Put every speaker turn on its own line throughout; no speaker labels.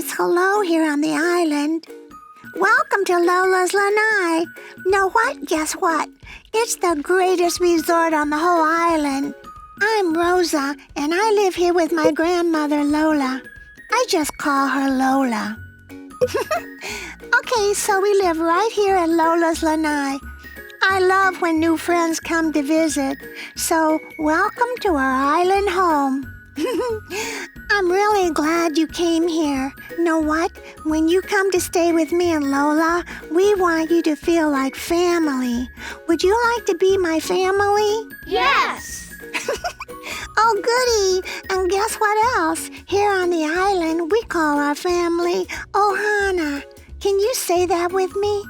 nice hello here on the island. Welcome to Lola's Lanai. Know what? Guess what? It's the greatest resort on the whole island. I'm Rosa, and I live here with my grandmother, Lola. I just call her Lola. Okay, so we live right here at Lola's Lanai. I love when new friends come to visit, so welcome to our island home. I'm really glad you came here. Know what? When you come to stay with me and Lola, we want you to feel like family. Would you like to be my family?
Yes!
Oh, goody! And guess what else? Here on the island, we call our family Ohana. Can you say that with me?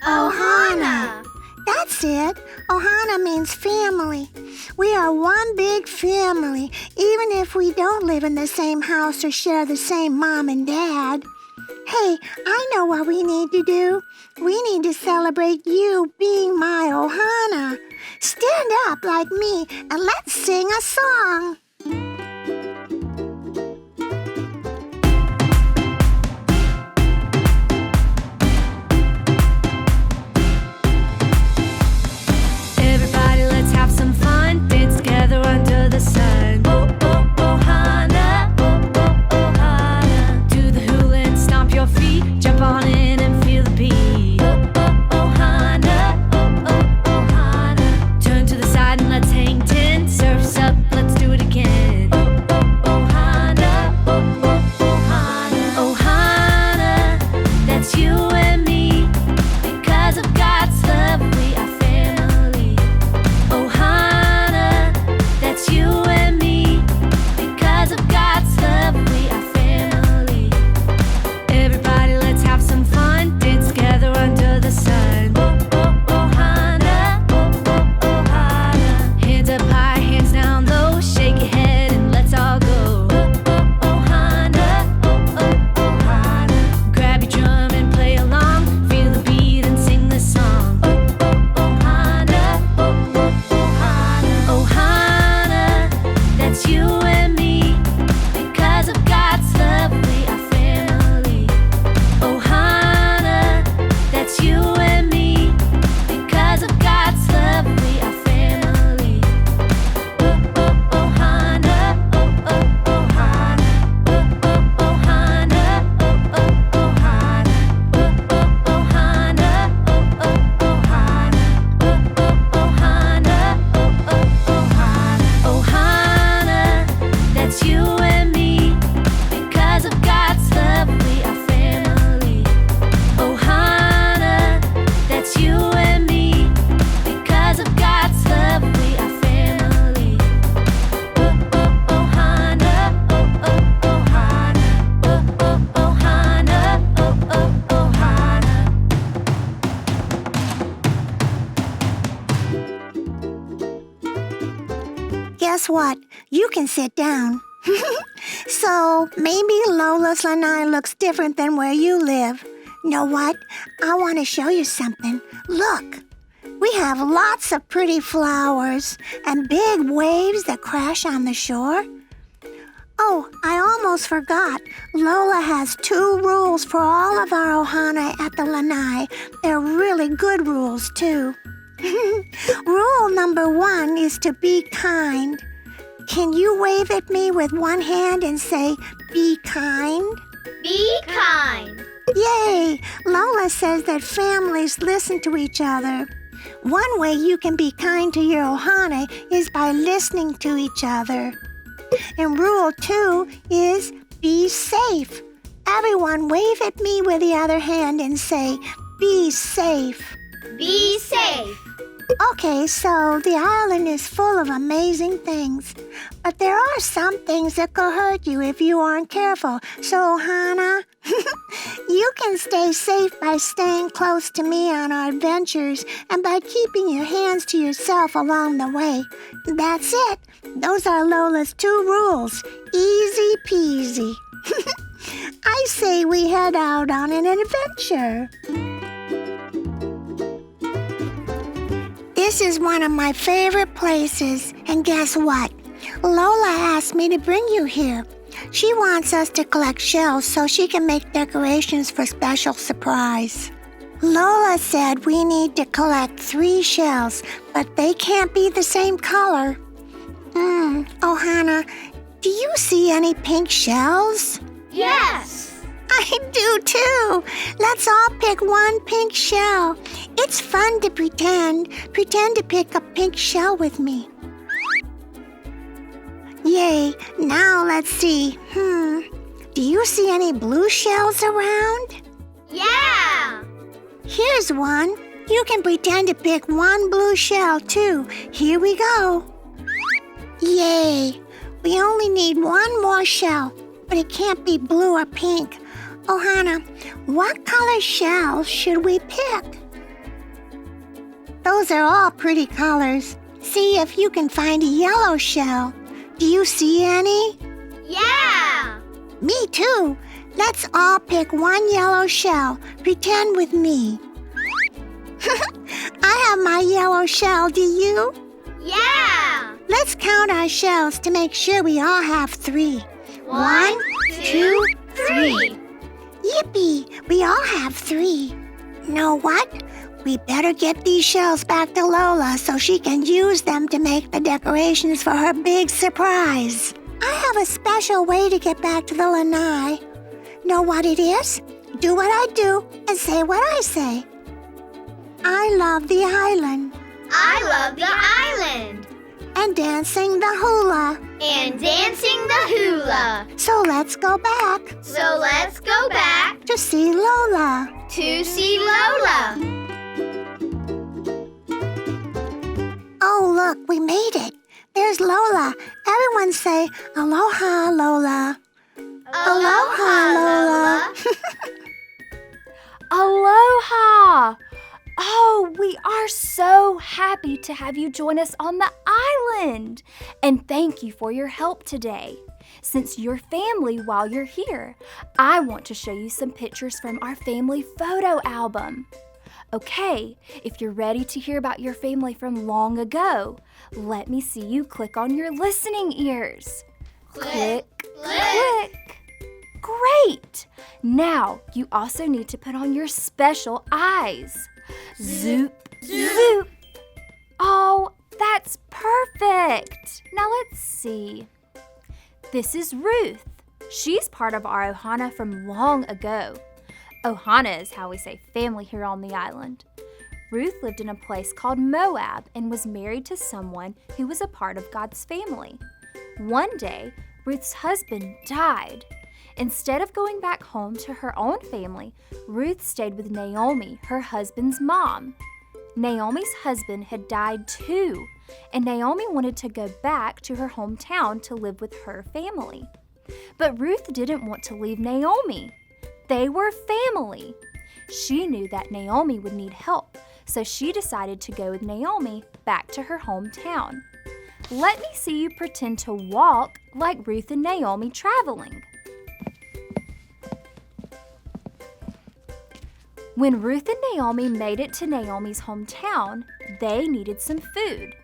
Ohana!
That's it. Ohana means family. We are one big family, even if we don't live in the same house or share the same mom and dad. Hey, I know what we need to do. We need to celebrate you being my Ohana. Stand up like me and let's sing a song.
Everybody, let's have some fun. Dance together under the sun. Oh, oh, Ohana. Oh, oh, Ohana. Do the hula and stomp your feet. Jump on in and feel the beat. Oh, oh, Ohana. Oh, oh, Ohana. Turn to the side and let's hang ten. Surf's up, let's do it again. Oh, oh, Ohana. Oh, oh, Ohana. Ohana, that's you and me. Because of God's love, we are family. Ohana, that's you and me. Because of God's love, we are family. Everybody, let's have some fun. Dance together under the sun. Oh, oh, Ohana. Oh, oh, Ohana. Hands up high, hands down low. Shake your head and let's all go. Oh, oh, Ohana. Oh, oh, Ohana. Grab your drum and play along. Feel the beat and sing the song. Oh, oh, Ohana. Oh, oh, Ohana. Ohana, that's you and me. Because of God's love, we are family. Ohana, that's you and me. Because of God's love, we are family. Oh, oh, Ohana. Oh, oh, Ohana. Oh, oh, Ohana. Oh, oh, Ohana. Oh, oh, Ohana. Oh, oh, Ohana. Oh, oh, Ohana. Oh, oh, Ohana. Ohana, that's you and me. Because of God's love, we are family. Ohana, that's you and me. Because of God's love, we are family. Oh, oh, Ohana. Oh, oh, Ohana. Oh, oh, Ohana. Oh, oh, Ohana.
Guess what? You can sit down. So maybe Lola's Lanai looks different than where you live. Know what? I want to show you something. Look, we have lots of pretty flowers and big waves that crash on the shore. Oh, I almost forgot. Lola has 2 rules for all of our ohana at the Lanai. They're really good rules, too. Rule number 1 is to be kind. Can you wave at me with one hand and say, be kind?
Be kind.
Yay! Lola says that families listen to each other. One way you can be kind to your ohana is by listening to each other. And rule 2 is be safe. Everyone wave at me with the other hand and say, be safe.
Be safe.
Okay, so the island is full of amazing things. But there are some things that could hurt you if you aren't careful. So, Ohana, you can stay safe by staying close to me on our adventures and by keeping your hands to yourself along the way. That's it. Those are Lola's 2 rules. Easy peasy. I say we head out on an adventure. This is one of my favorite places, and guess what? Lola asked me to bring you here. She wants us to collect shells so she can make decorations for special surprise. Lola said we need to collect 3 shells, but they can't be the same color. Ohana, do you see any pink shells?
Yes.
I do too. Let's all pick one pink shell. It's fun to pretend. Pretend to pick a pink shell with me. Yay, now let's see. Do you see any blue shells around?
Yeah.
Here's one. You can pretend to pick one blue shell too. Here we go. Yay. We only need one more shell, but it can't be blue or pink. Ohana, what color shells should we pick? Those are all pretty colors. See if you can find a yellow shell. Do you see any?
Yeah.
Me too. Let's all pick one yellow shell. Pretend with me. I have my yellow shell, do you?
Yeah.
Let's count our shells to make sure we all have 3. 1, 2, 3. Yippee! We all have 3. Know what? We better get these shells back to Lola so she can use them to make the decorations for her big surprise. I have a special way to get back to the lanai. Know what it is? Do what I do and say what I say. I love the island.
I love the island.
And dancing the hula.
And dancing the hula.
So let's go back
So let's go back
to see Lola.
to see Lola.
Oh, look, we made it. There's Lola. Everyone say, Aloha, Lola. Aloha, Lola.
Aloha! Oh, we are so happy to have you join us on the island. And thank you for your help today. Since you're family while you're here, I want to show you some pictures from our family photo album. Okay, if you're ready to hear about your family from long ago, let me see you click on your listening ears. Click, click. Great! Now, you also need to put on your special eyes. Zoop, zoop. Oh, that's perfect. Now let's see. This is Ruth. She's part of our Ohana from long ago. Ohana is how we say family here on the island. Ruth lived in a place called Moab and was married to someone who was a part of God's family. One day, Ruth's husband died. Instead of going back home to her own family, Ruth stayed with Naomi, her husband's mom. Naomi's husband had died too, and Naomi wanted to go back to her hometown to live with her family. But Ruth didn't want to leave Naomi. They were family. She knew that Naomi would need help, so she decided to go with Naomi back to her hometown. Let me see you pretend to walk like Ruth and Naomi traveling. When Ruth and Naomi made it to Naomi's hometown, they needed some food.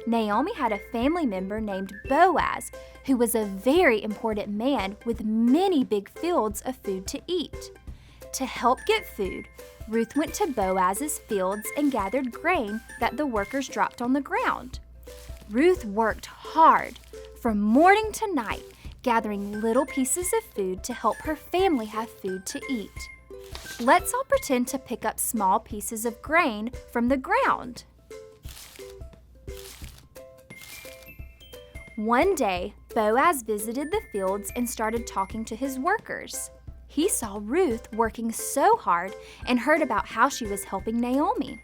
Naomi had a family member named Boaz, who was a very important man with many big fields of food to eat. To help get food, Ruth went to Boaz's fields and gathered grain that the workers dropped on the ground. Ruth worked hard from morning to night, gathering little pieces of food to help her family have food to eat. Let's all pretend to pick up small pieces of grain from the ground. One day, Boaz visited the fields and started talking to his workers. He saw Ruth working so hard and heard about how she was helping Naomi.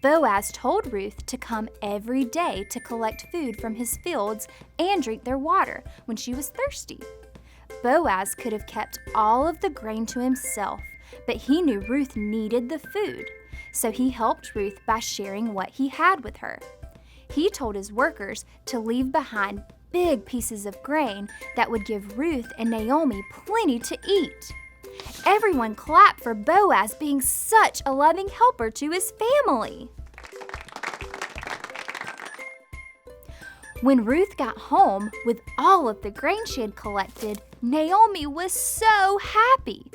Boaz told Ruth to come every day to collect food from his fields and drink their water when she was thirsty. Boaz could have kept all of the grain to himself, but he knew Ruth needed the food, so he helped Ruth by sharing what he had with her. He told his workers to leave behind big pieces of grain that would give Ruth and Naomi plenty to eat. Everyone clapped for Boaz being such a loving helper to his family.
When Ruth got home with all of the grain she had collected, Naomi was so happy.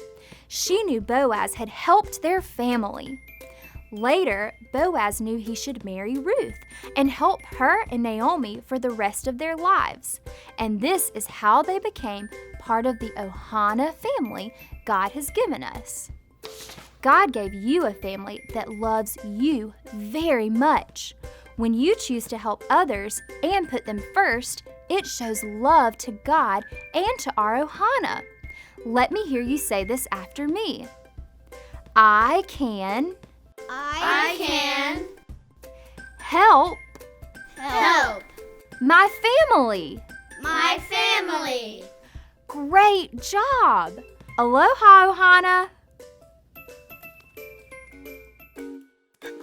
She knew Boaz had helped their family. Later, Boaz knew he should marry Ruth and help her and Naomi for the rest of their lives. And this is how they became part of the Ohana family God has given us. God gave you a family that loves you very much. When you choose to help others and put them first, it shows love to God and to our Ohana. Let me hear you say this after me. I can help my family.
My family.
Great job! Aloha, Ohana!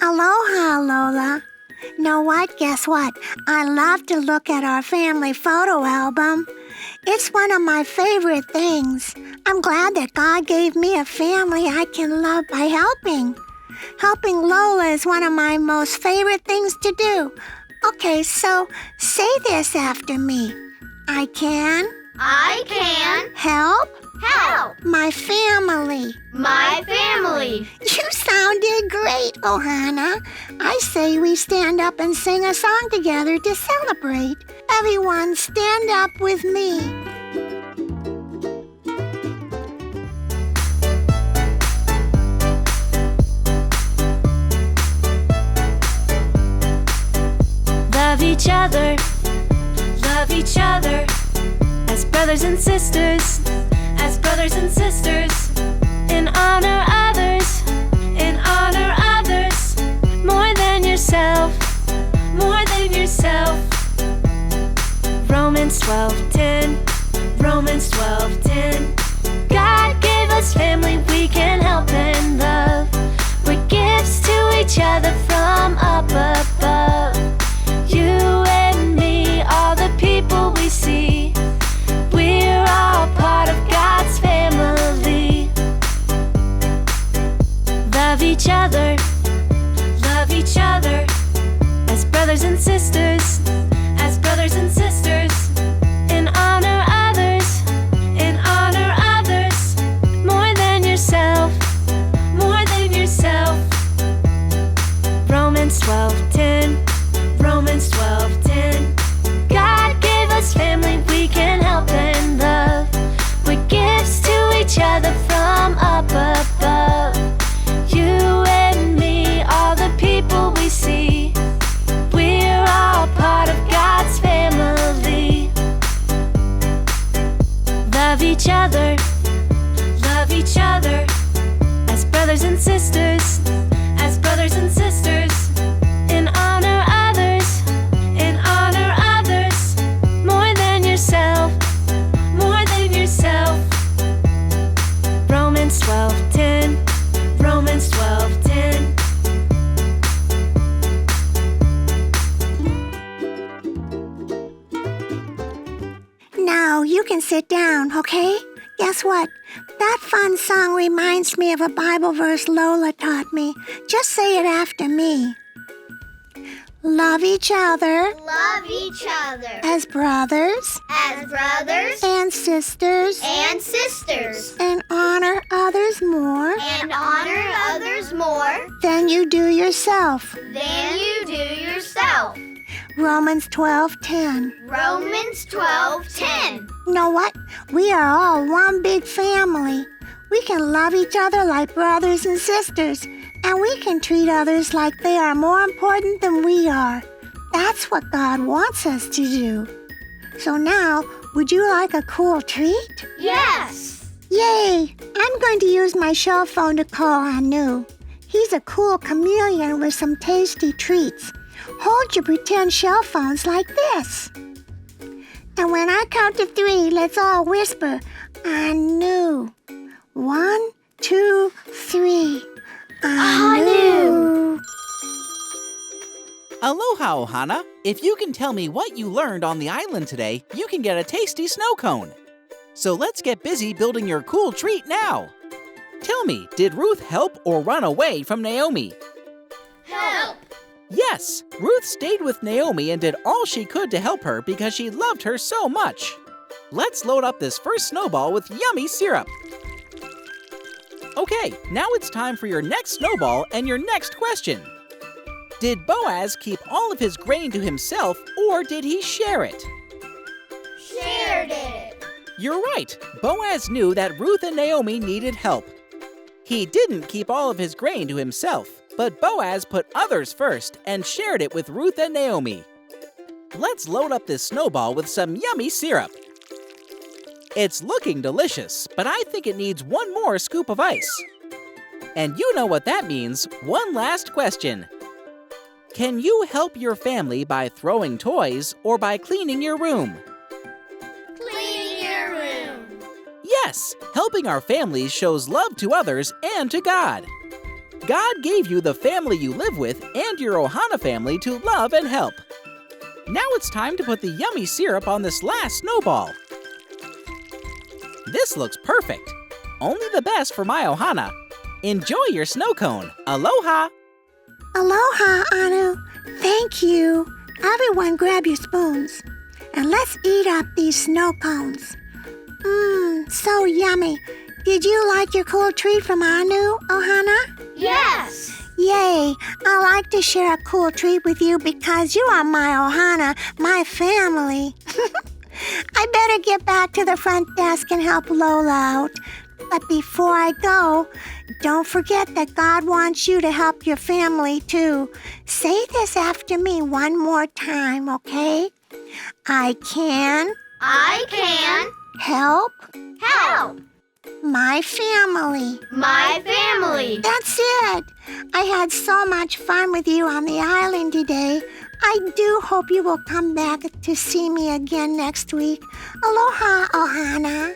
Aloha, Lola. Know what? Guess what? I love to look at our family photo album. It's one of my favorite things. I'm glad that God gave me a family I can love by helping. Helping Lola is one of my most favorite things to do. Okay, so say this after me. I can help my family.
My family.
You sounded great, Ohana. I say we stand up and sing a song together to celebrate. Everyone stand up with me.
Love each other, as brothers and sisters, and honor others, more than yourself. Romans 12:10. God gave us family we can help and love. We're gifts to each other from up above. You and me, all the people we see, we're all part of God's family. Love each other, as brothers and sisters, and honor others, more than yourself. Romans 12:10. God gave us family we can help and love. We're gifts to each other from up above. You and me, all the people we see, we're all part of God's family. Love each other, as brothers and sisters, and honor others, more than yourself. Romans 12:10.
Now you can sit down, okay? Guess what? That fun song reminds me of a Bible verse Lola taught me. Just say it after me. Love each other
Love each other.
as brothers
As brothers
and sisters
and sisters.
and honor others more
And honor others more
than you do yourself.
than you do yourself.
Romans 12:10.
Romans 12:10.
Know what? We are all one big family. We can love each other like brothers and sisters, and we can treat others like they are more important than we are. That's what God wants us to do. So now, would you like a cool treat?
Yes.
Yay! I'm going to use my cell phone to call Anu. He's a cool chameleon with some tasty treats. Hold your pretend cell phones like this. And when I count to 3, let's all whisper, Anu. 1, 2, 3. Anu.
Aloha, Ohana. If you can tell me what you learned on the island today, you can get a tasty snow cone. So let's get busy building your cool treat now. Tell me, did Ruth help or run away from Naomi?
Help.
Yes, Ruth stayed with Naomi and did all she could to help her because she loved her so much. Let's load up this first snowball with yummy syrup. Okay, now it's time for your next snowball and your next question. Did Boaz keep all of his grain to himself, or did he share it?
Shared it.
You're right. Boaz knew that Ruth and Naomi needed help. He didn't keep all of his grain to himself, but Boaz put others first and shared it with Ruth and Naomi. Let's load up this snowball with some yummy syrup. It's looking delicious, but I think it needs one more scoop of ice. And you know what that means. One last question. Can you help your family by throwing toys or by cleaning your room?
Cleaning your room.
Yes, helping our families shows love to others and to God. God gave you the family you live with and your Ohana family to love and help. Now it's time to put the yummy syrup on this last snowball. This looks perfect. Only the best for my Ohana. Enjoy your snow cone. Aloha!
Aloha, Anu. Thank you. Everyone grab your spoons. And let's eat up these snow cones. So yummy. Did you like your cool treat from Anu, Ohana?
Yes.
Yay! I like to share a cool treat with you because you are my Ohana, my family. I better get back to the front desk and help Lola out. But before I go, don't forget that God wants you to help your family too. Say this after me one more time, okay? I can help
Help.
my family.
My family.
That's it. I had so much fun with you on the island today. I do hope you will come back to see me again next week. Aloha, Ohana.